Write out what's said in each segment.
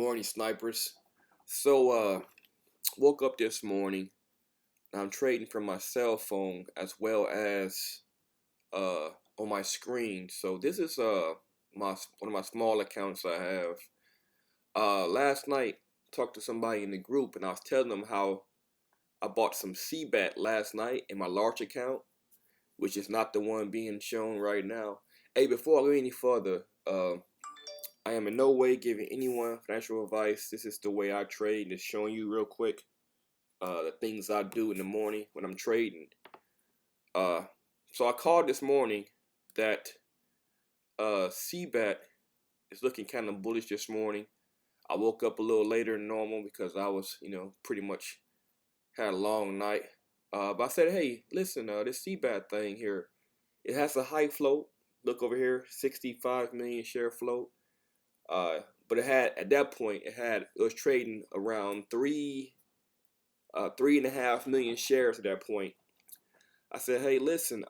morning, snipers. So, woke up this morning. I'm trading from my cell phone as well as uh on my screen. So this is my one of my small accounts I have. Last night talked to somebody in the group and I was telling them how I bought some CBAT last night in my large account, which is not the one being shown right now. Hey, before I go any further, I am in no way giving anyone financial advice. This is the way I trade, and it's showing you real quick the things I do in the morning when I'm trading. Uh, so I called this morning that CBAT is looking kind of bullish this morning. I woke up a little later than normal because I was, pretty much had a long night. But I said, hey, listen, this CBAT thing here, it has a high float. Look over here, 65 million share float. But it had at that point it was trading around 3.5 million shares at that point. I said, hey, listen,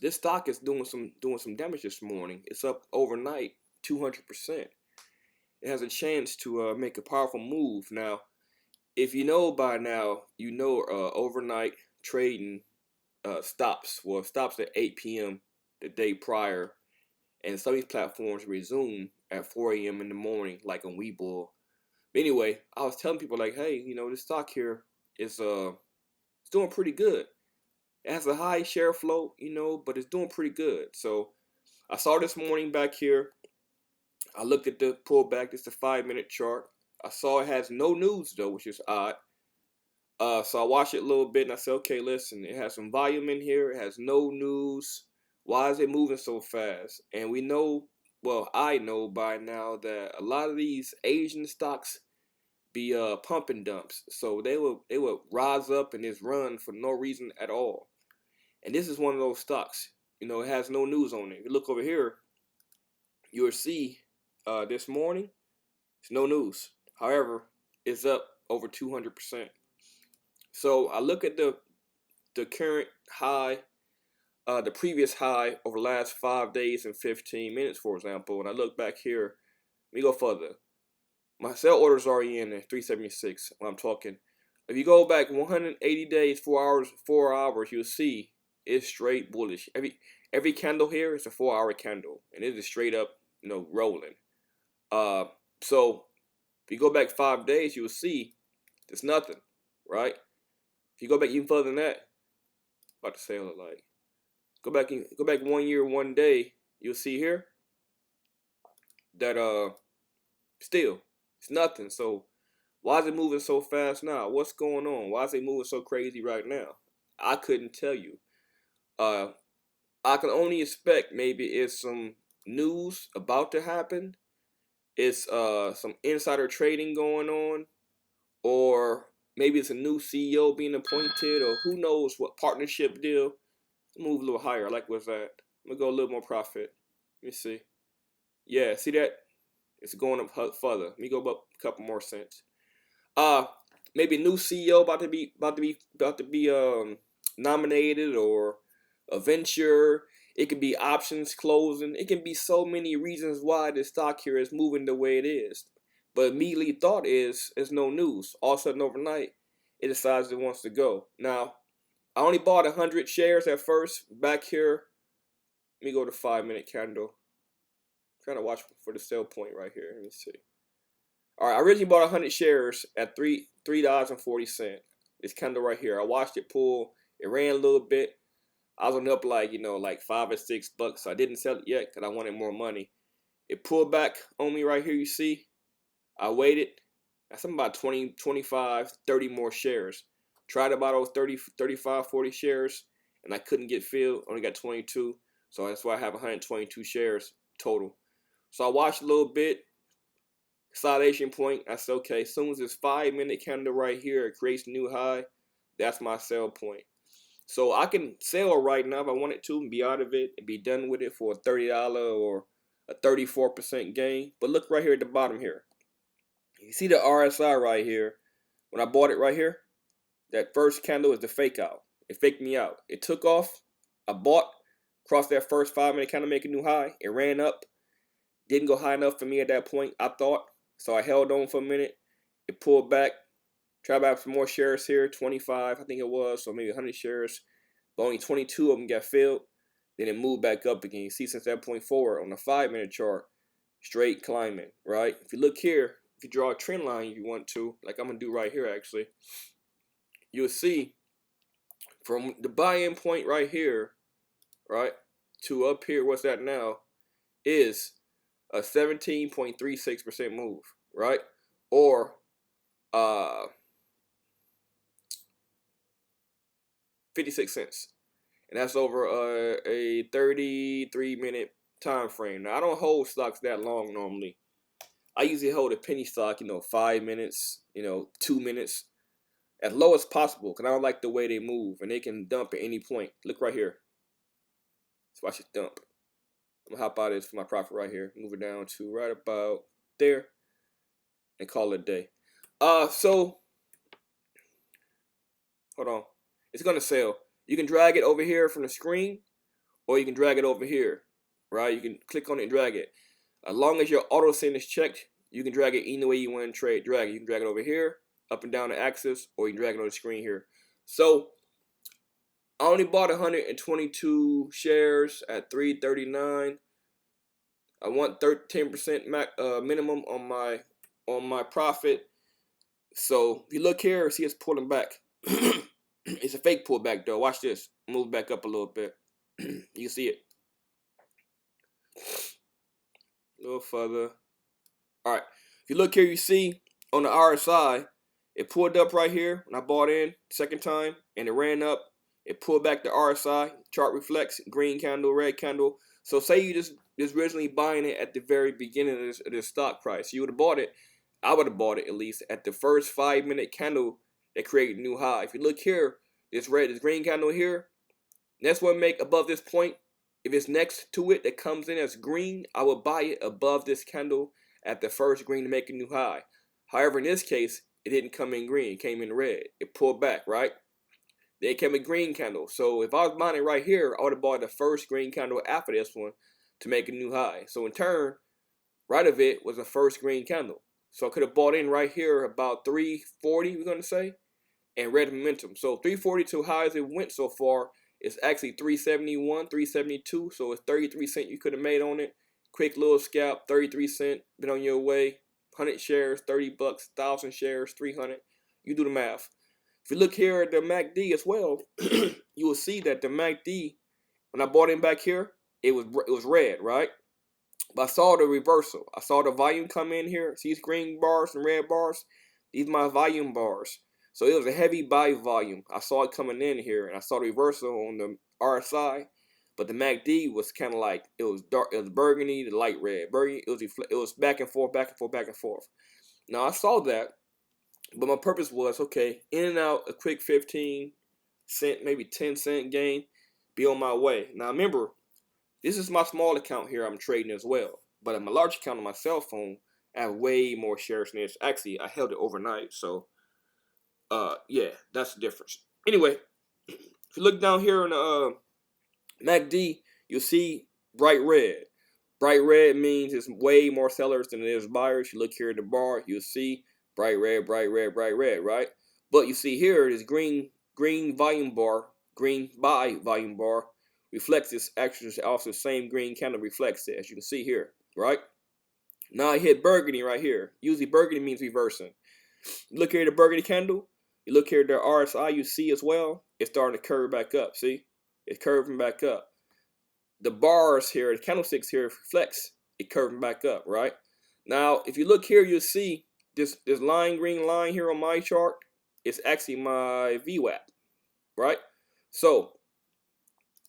this stock is doing some damage this morning. It's up overnight 200%. It has a chance to make a powerful move. Now, if you know by now, overnight trading stops. Well, it stops at 8 p.m. the day prior, and some of these platforms resume at 4 a.m. in the morning, like on Webull. But anyway, I was telling people like, hey, this stock here is it's doing pretty good. It has a high share float, but it's doing pretty good. So I saw this morning back here. I looked at the pullback. It's a 5-minute chart. I saw it has no news though, which is odd. So I watched it a little bit and I said, okay, listen, it has some volume in here. It has no news. Why is it moving so fast? And we know, well, I know by now that a lot of these Asian stocks be pump and dumps. So they would rise up and just run for no reason at all. And this is one of those stocks. It has no news on it. If you look over here, you'll see this morning, it's no news. However, it's up over 200%. So I look at the current high, the previous high over the last 5 days and 15 minutes, for example, and I look back here. Let me go further. My sell orders are in at 376 when I'm talking. If you go back 180 days, 4 hours, you'll see it's straight bullish. Every candle here is a 4-hour candle, and it is straight up, rolling. So if you go back 5 days, you'll see there's nothing, right? If you go back even further than that, about to say like, go back 1 year, 1 day, you'll see here that still it's nothing. So why is it moving so fast now? What's going on? Why is it moving so crazy right now? I couldn't tell you. I can only expect maybe it's some news about to happen. It's some insider trading going on, or maybe it's a new CEO being appointed, or who knows what partnership deal. Move a little higher. I like what's that. I'm gonna go a little more profit. Let me see. Yeah, see that? It's going up further. Let me go up a couple more cents. Maybe a new CEO about to be nominated, or a venture. It could be options closing. It can be so many reasons why the stock here is moving the way it is. But immediately thought is no news. All of a sudden overnight, it decides it wants to go. Now, I only bought 100 shares at first. Back here, let me go to 5-minute candle. I'm trying to watch for the sell point right here. Let me see. All right, I originally bought 100 shares at $3.40. This candle right here. I watched it pull. It ran a little bit. I was on up like $5 or $6. So I didn't sell it yet because I wanted more money. It pulled back on me right here. You see, I waited. That's about 20, 25, 30 more shares. Tried to buy those 30, 35, 40 shares, and I couldn't get filled. Only got 22, so that's why I have 122 shares total. So I watched a little bit. Consolidation point. I said, okay, as soon as this 5-minute candle right here, it creates a new high, that's my sell point. So I can sell right now if I wanted to and be out of it and be done with it for a $30 or a 34% gain. But look right here at the bottom here. You see the RSI right here. When I bought it right here, that first candle is the fake out. It faked me out. It took off. I bought, crossed that first 5-minute candle, make a new high. It ran up. Didn't go high enough for me at that point, I thought. So I held on for a minute. It pulled back. Tried to buy some more shares here, 25, I think it was, so maybe 100 shares. But only 22 of them got filled. Then it moved back up again. You see, since that point forward on the 5-minute chart, straight climbing, right? If you look here, if you draw a trend line if you want to, like I'm going to do right here actually, you'll see from the buy-in point right here, right, to up here, what's that now, is a 17.36% move, right? Or 56 cents. And that's over a 33-minute time frame. Now, I don't hold stocks that long normally. I usually hold a penny stock, 5 minutes, 2 minutes, as low as possible, because I don't like the way they move, and they can dump at any point. Look right here. So I should dump. I'm going to hop out of this for my profit right here. Move it down to right about there, and call it a day. So, hold on. It's going to sell. You can drag it over here from the screen, or you can drag it over here, right? You can click on it and drag it. As long as your auto send is checked, you can drag it any way you want to drag it. You can drag it over here, up and down the axis, or you can drag it on the screen here. So I only bought 122 shares at $3.39. I want 10% minimum on my profit. So if you look here, see it's pulling back. It's a fake pullback though. Watch this. Move back up a little bit. You see it. A little further. All right. If you look here, you see on the RSI, it pulled up right here when I bought in second time, and it ran up. It pulled back the RSI. Chart reflects green candle, red candle. So say you just originally buying it at the very beginning of this stock price. You would have bought it. I would have bought it at least at the first 5-minute candle that created a new high. If you look here, this green candle here, that's what make above this point. If it's next to it that comes in as green, I will buy it above this candle at the first green to make a new high. However, in this case, it didn't come in green. It came in red. It pulled back, right? Then it came a green candle. So if I was buying it right here, I would have bought the first green candle after this one to make a new high. So in turn, right of it was the first green candle. So I could have bought in right here about 340, we're going to say, and red momentum. So 342 high as it went so far is actually 371, 372. So it's 33 cents you could have made on it. Quick little scalp, 33 cents, been on your way. 100 shares, 30 bucks, 1,000 shares, 300. You do the math. If you look here at the MACD as well, you will see that the MACD, when I bought in back here, it was red, right? But I saw the reversal. I saw the volume come in here. See these green bars and red bars? These are my volume bars. So it was a heavy buy volume. I saw it coming in here, and I saw the reversal on the RSI. But the MACD was kind of like, it was dark, it was burgundy to light red. Burgundy, it was back and forth, back and forth, back and forth. Now I saw that, but my purpose was, okay, in and out, a quick 15 cent, maybe 10 cent gain, be on my way. Now remember, this is my small account here I'm trading as well. But on my large account on my cell phone, I have way more shares than this. Actually, I held it overnight, so yeah, that's the difference. Anyway, if you look down here in the MACD, you'll see bright red. Bright red means it's way more sellers than it is buyers. You look here at the bar, you'll see bright red, bright red, bright red, right? But you see here, this green volume bar, green buy volume bar, reflects this actually also the same green candle reflects it, as you can see here, right? Now I hit burgundy right here. Usually burgundy means reversing. Look here at the burgundy candle. You look here at the RSI, you see as well, it's starting to curve back up, see? It's curving back up. The bars here, the candlesticks here reflects it curving back up, right? Now, if you look here, you'll see this green line here on my chart. It's actually my VWAP, right? So,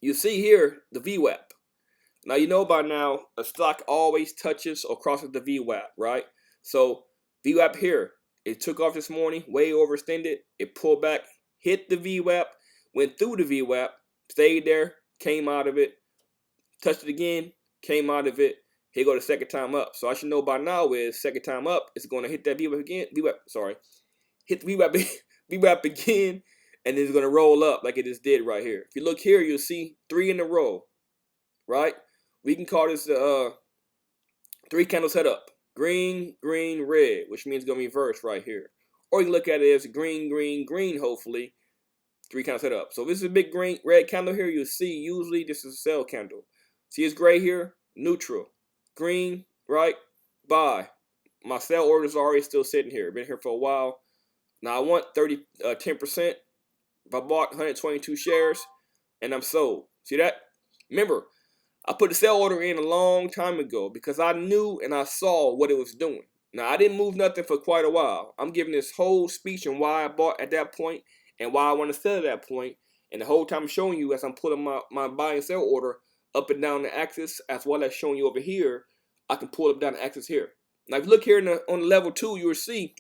you see here the VWAP. Now, you know by now, a stock always touches or crosses the VWAP, right? So, VWAP here, it took off this morning, way overextended. It pulled back, hit the VWAP, went through the VWAP, stayed there, came out of it, touched it again, came out of it. Here go the second time up. So I should know by now is second time up, it's going to hit that VWAP again. Hit the VWAP again, and it's going to roll up like it just did right here. If you look here, you'll see 3 in a row, right? We can call this 3 candles head up. green, green, red, which means it's going to reverse right here. Or you can look at it as green, green, green, hopefully. 3 candles set up. So if this is a big green, red candle here, you'll see usually this is a sell candle. See it's gray here? Neutral. Green, right? Buy. My sell orders are already still sitting here. Been here for a while. Now I want 10%. If I bought 122 shares and I'm sold. See that? Remember, I put the sell order in a long time ago because I knew and I saw what it was doing. Now, I didn't move nothing for quite a while. I'm giving this whole speech on why I bought at that point and why I want to sell at that point. And the whole time I'm showing you as I'm putting my buy and sell order up and down the axis, as well as showing you over here, I can pull up down the axis here. Now, if you look here on the level 2, you will see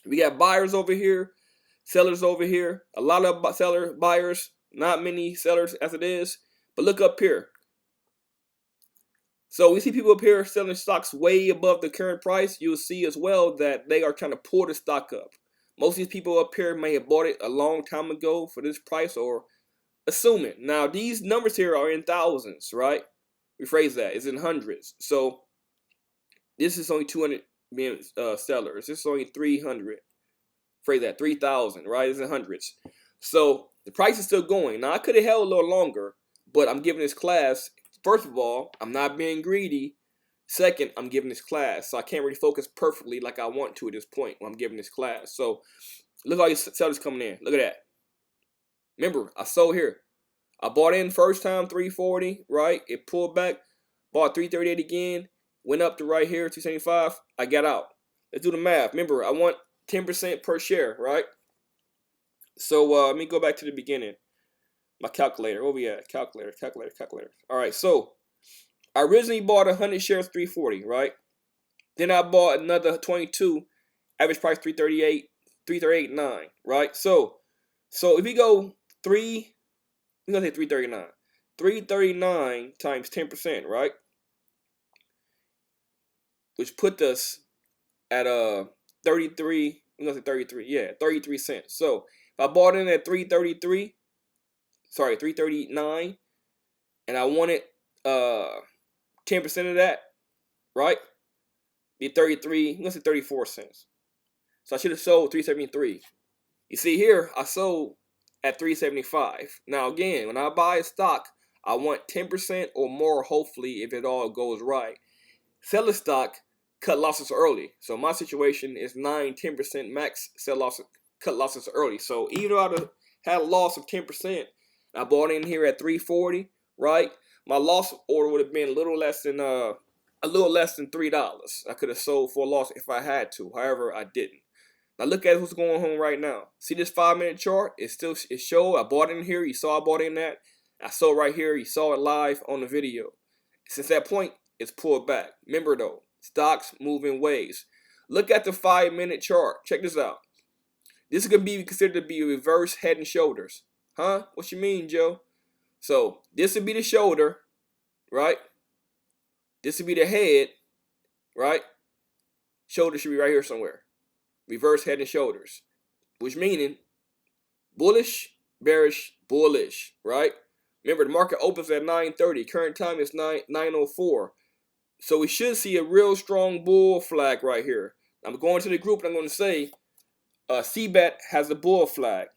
we got buyers over here, sellers over here, a lot of buyers, not many sellers as it is. But look up here. So we see people up here selling stocks way above the current price. You'll see as well that they are trying to pull the stock up. Most of these people up here may have bought it a long time ago for this price, or assuming. Now, these numbers here are in thousands, right? Rephrase that. It's in hundreds. So this is only 200 being sellers. This is only 300. Phrase that. 3,000, right? It's in hundreds. So the price is still going. Now, I could have held a little longer, but I'm giving this class. First of all, I'm not being greedy. Second, I'm giving this class. So I can't really focus perfectly like I want to at this point when I'm giving this class. So look at all these sellers coming in. Look at that. Remember, I sold here. I bought in first time 340, right? It pulled back. Bought 338 again. Went up to right here, 275. I got out. Let's do the math. Remember, I want 10% per share, right? So let me go back to the beginning. My calculator. Where we at? Calculator. All right, so I originally bought 100 shares, 340, right? Then I bought another 22, average price 338.9, right? So if we go we're gonna say 339. 339 times 10%, right? Which put us at 33. I'm gonna say 33. Yeah, 33 cents. So if I bought in at 339, and I wanted 10% of that, right? Be 33, I'm gonna say 34 cents. So I should have sold 373. You see here, I sold at 375. Now again, when I buy a stock, I want 10% or more, hopefully, if it all goes right. Sell a stock, cut losses early. So my situation is 9-10% max sell losses, cut losses early. So even though I had a loss of 10%, I bought in here at 340, right? My loss order would have been a little less than $3. I could have sold for a loss if I had to. However, I didn't. Now look at what's going on right now. See this 5-minute chart? It showed. I bought in here. You saw I bought in that. I sold right here. You saw it live on the video. Since that point, it's pulled back. Remember though, stocks move in waves. Look at the 5-minute chart. Check this out. This is going to be considered to be a reverse head and shoulders. Huh? What you mean, Joe? So this would be the shoulder, right? This would be the head, right? Shoulder should be right here somewhere. Reverse head and shoulders, which meaning bullish, bearish, bullish, right? Remember, the market opens at 9:30. Current time is 9:04. So we should see a real strong bull flag right here. I'm going to the group and I'm going to say CBAT has a bull flag.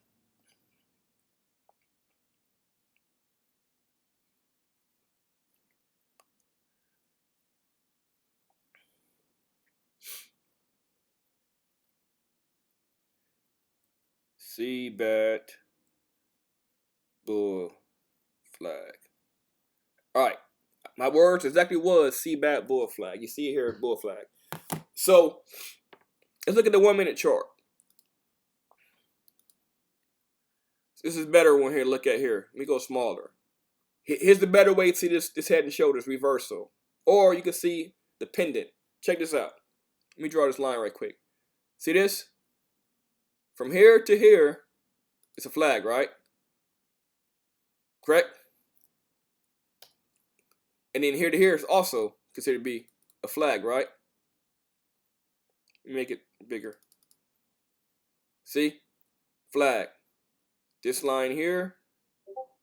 CBAT bull flag. All right. My words exactly was CBAT bull flag. You see it here, bull flag. So let's look at the 1-minute chart. This is better one here. Look at here. Let me go smaller. Here's the better way to see this head and shoulders reversal. Or you can see the pendant. Check this out. Let me draw this line right quick. See this? From here to here, it's a flag, right? Correct? And then here to here is also considered to be a flag, right? Let me make it bigger. See? Flag. This line here.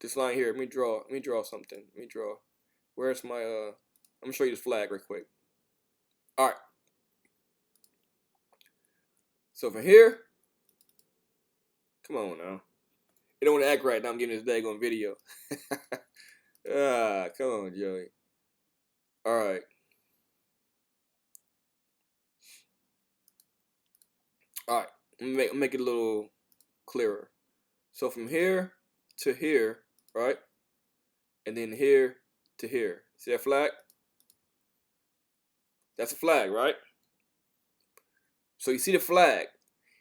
This line here. Let me draw something. Let me draw. Where's my I'm gonna show you this flag real quick. Alright. So from here, come on now. You don't want to act right now. I'm getting this daggone video. Come on, Joey. All right. All right. Make it a little clearer. So from here to here, right? And then here to here. See that flag? That's a flag, right? So you see the flag.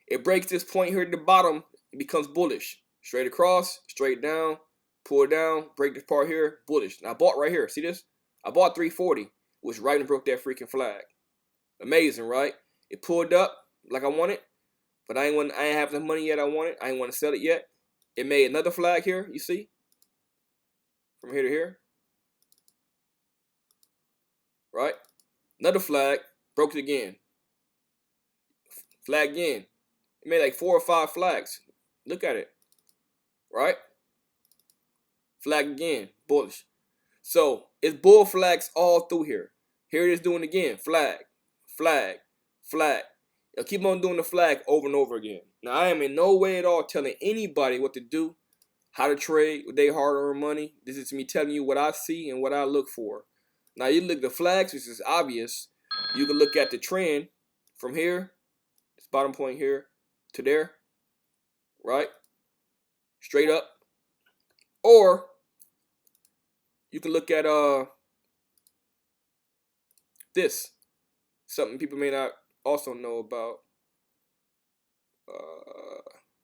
It breaks this point here at the bottom. It becomes bullish. Straight across, straight down, pull it down, break this part here, bullish. Now I bought right here. See this? I bought 340, which right and broke that freaking flag. Amazing, right? It pulled up like I wanted, but I ain't have the money yet I wanted. I ain't want to sell it yet. It made another flag here, you see? From here to here. Right? Another flag, broke it again. Flag again. It made like 4 or 5 flags. Look at it. Right? Flag again. Bullish. So it's bull flags all through here. Here it is doing it again. Flag. Flag. Flag. It'll keep on doing the flag over and over again. Now I am in no way at all telling anybody what to do, how to trade with their hard-earned money. This is me telling you what I see and what I look for. Now you look at the flags, which is obvious. You can look at the trend from here, this bottom point here, to there, right? Straight up. Or you can look at this. Something people may not also know about.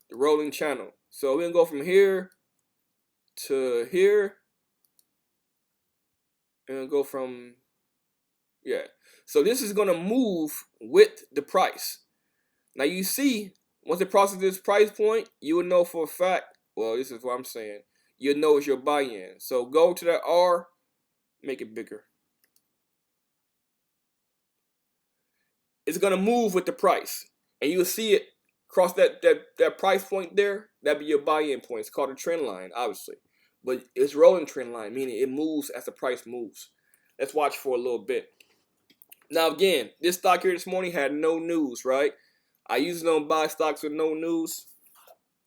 The rolling channel. So we're gonna go from here to here. And go from, yeah. So this is gonna move with the price. Now you see, once it crosses this price point, you will know for a fact, well, this is what I'm saying, you'll know it's your buy-in. So go to that R, make it bigger. It's gonna move with the price. And you'll see it cross that price point there, that'd be your buy-in point. It's called a trend line, obviously. But it's rolling trend line, meaning it moves as the price moves. Let's watch for a little bit. Now again, this stock here this morning had no news, right? I usually don't buy stocks with no news.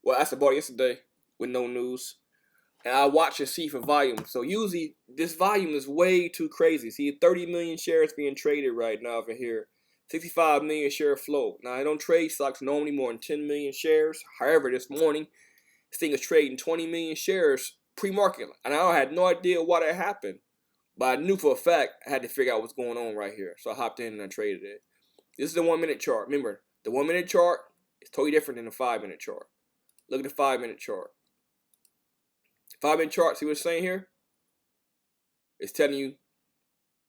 Well, I bought yesterday with no news. And I watch and see for volume. So usually this volume is way too crazy. See, 30 million shares being traded right now over here. 65 million share flow. Now I don't trade stocks normally more than 10 million shares. However, this morning, this thing is trading 20 million shares pre-market. And I had no idea why that happened. But I knew for a fact I had to figure out what's going on right here. So I hopped in and I traded it. This is the 1 minute chart. Remember, the 1 minute chart is totally different than the 5 minute chart. Look at the 5 minute chart. 5 minute chart, see what it's saying here? It's telling you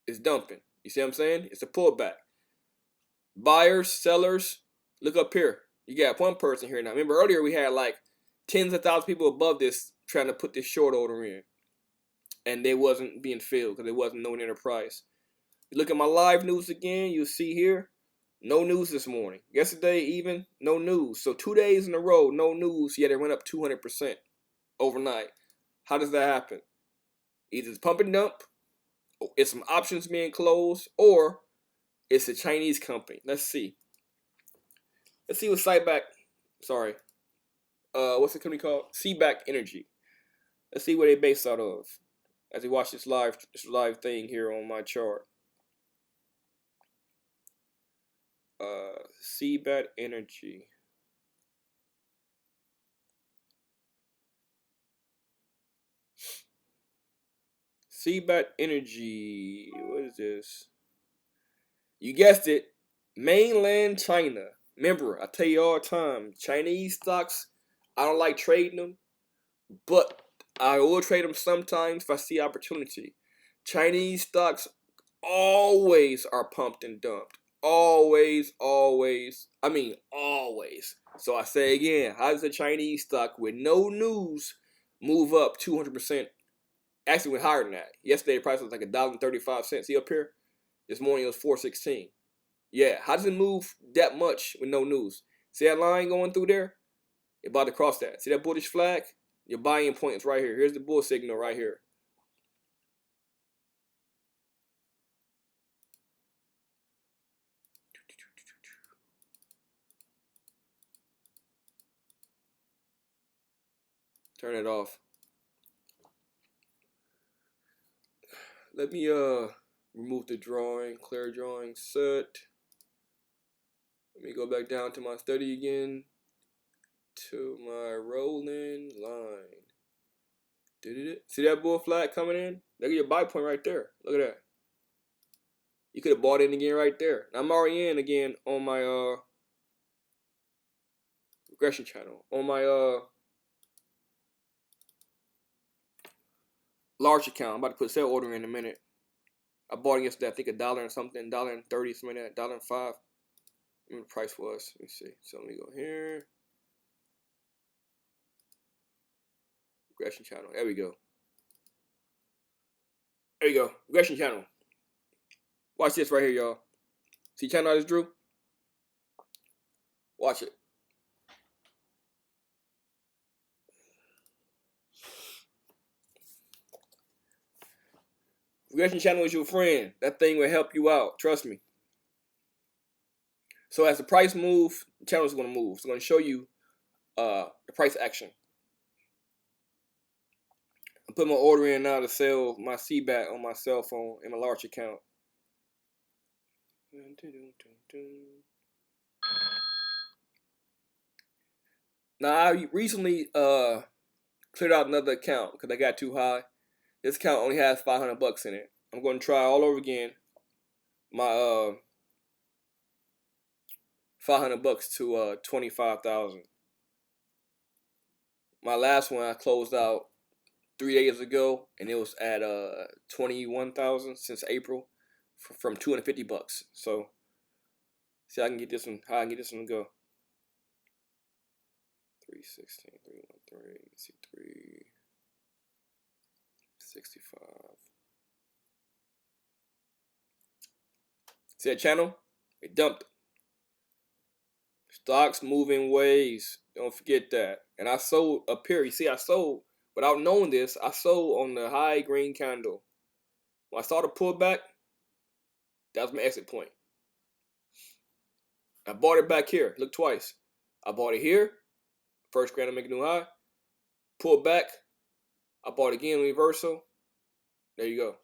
it's dumping. You see what I'm saying? It's a pullback. Buyers, sellers, look up here. You got one person here now. Remember earlier we had like tens of thousands of people above this trying to put this short order in. And they wasn't being filled because there wasn't no enterprise. You look at my live news again, you'll see here, no news this morning. Yesterday even, no news. So 2 days in a row, no news, yet it went up 200% overnight. How does that happen? Either it's pump and dump, or it's some options being closed, or it's a Chinese company. Let's see. Let's see what what's the company called? CBAT Energy. Let's see what they based out of. As we watch this live thing here on my chart. CBAT Energy. CBAT Energy. What is this? You guessed it. Mainland China. Remember, I tell you all the time, Chinese stocks, I don't like trading them, but I will trade them sometimes if I see opportunity. Chinese stocks always are pumped and dumped. Always, always. I mean, always. So I say again, how does a Chinese stock with no news move up 200%? Actually went higher than that. Yesterday the price was like $1.35. See up here? This morning it was $4.16. Yeah, how does it move that much with no news? See that line going through there? You're about to cross that. See that bullish flag? Your buying point is right here. Here's the bull signal right here. Turn it off. Let me remove the drawing, clear drawing, set. Let me go back down to my study again, to my rolling line. See that bull flag coming in? Look at your buy point right there. Look at that. You could have bought in again right there. I'm already in again on my regression channel. On my large account. I'm about to put sell order in a minute. I bought it yesterday, I think $1 and something, $1.30, something like that, $1.05. What the price was. Let me see. So let me go here. Regression channel. There we go. There you go. Regression channel. Watch this right here, y'all. See channel I just drew? Watch it. Regression channel is your friend. That thing will help you out. Trust me. So as the price moves, the channel is going to move. It's going to show you the price action. I put my order in now to sell my CBAT on my cell phone in my large account. Now I recently cleared out another account because I got too high. This account only has $500 in it. I'm going to try all over again. My $500 to 25,000. My last one I closed out 3 days ago, and it was at 21,000 since April, from $250. So, see how I can get this one. How I can get this one to go. 316, 313, see 365. See that channel? It dumped it. Stocks move in waves. Don't forget that. And I sold up here. You see, I sold without knowing this. I sold on the high green candle. When I saw the pullback, that was my exit point. I bought it back here. Look twice. I bought it here. First grand to make a new high. Pulled back. I bought it again, reversal. There you go.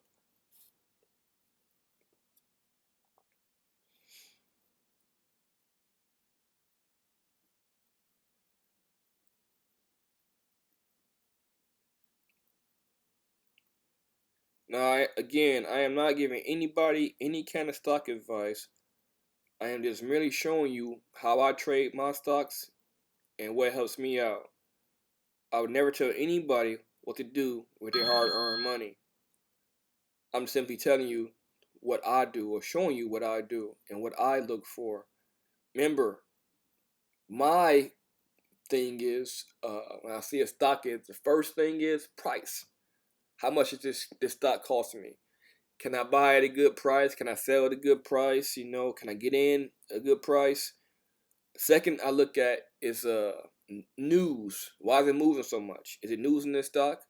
Now, again, I am not giving anybody any kind of stock advice. I am just merely showing you how I trade my stocks and what helps me out. I would never tell anybody what to do with their hard-earned money. I'm simply telling you what I do, or showing you what I do and what I look for. Remember, my thing is, when I see a stock, the first thing is price. How much is this stock costing me? Can I buy at a good price? Can I sell at a good price? You know, can I get in a good price? Second, I look at is news. Why is it moving so much? Is it news in this stock?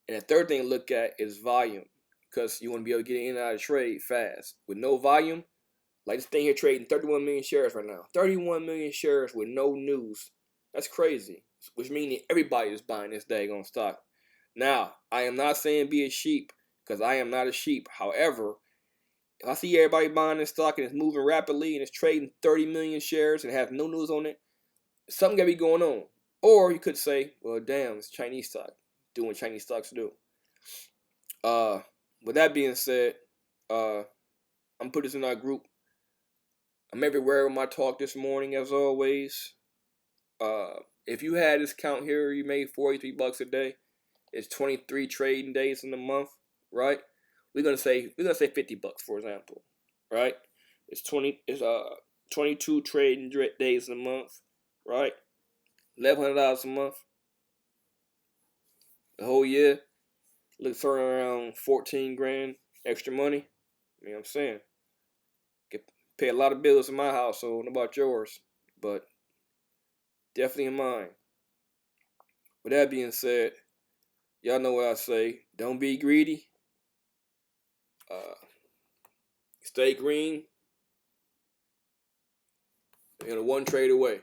And the third thing I look at is volume, because you want to be able to get in and out of trade fast. With no volume, like this thing here trading 31 million shares right now. 31 million shares with no news. That's crazy. Which means everybody is buying this daggone stock. Now, I am not saying be a sheep, because I am not a sheep. However, if I see everybody buying this stock and it's moving rapidly and it's trading 30 million shares and has no news on it, something got to be going on. Or you could say, well, damn, it's Chinese stock. Doing what Chinese stocks do. With that being said, I'm putting this in our group. I'm everywhere with my talk this morning, as always. If you had this count here, you made $43 a day. It's 23 trading days in the month, right? We're gonna say $50, for example, right? It's 22 trading days in a month, right? $1,100 a month. The whole year, look for around 14 grand extra money. You know what I'm saying? Pay a lot of bills in my household, not about yours, but definitely in mine. With that being said, y'all know what I say. Don't be greedy. Stay green. And one trade away.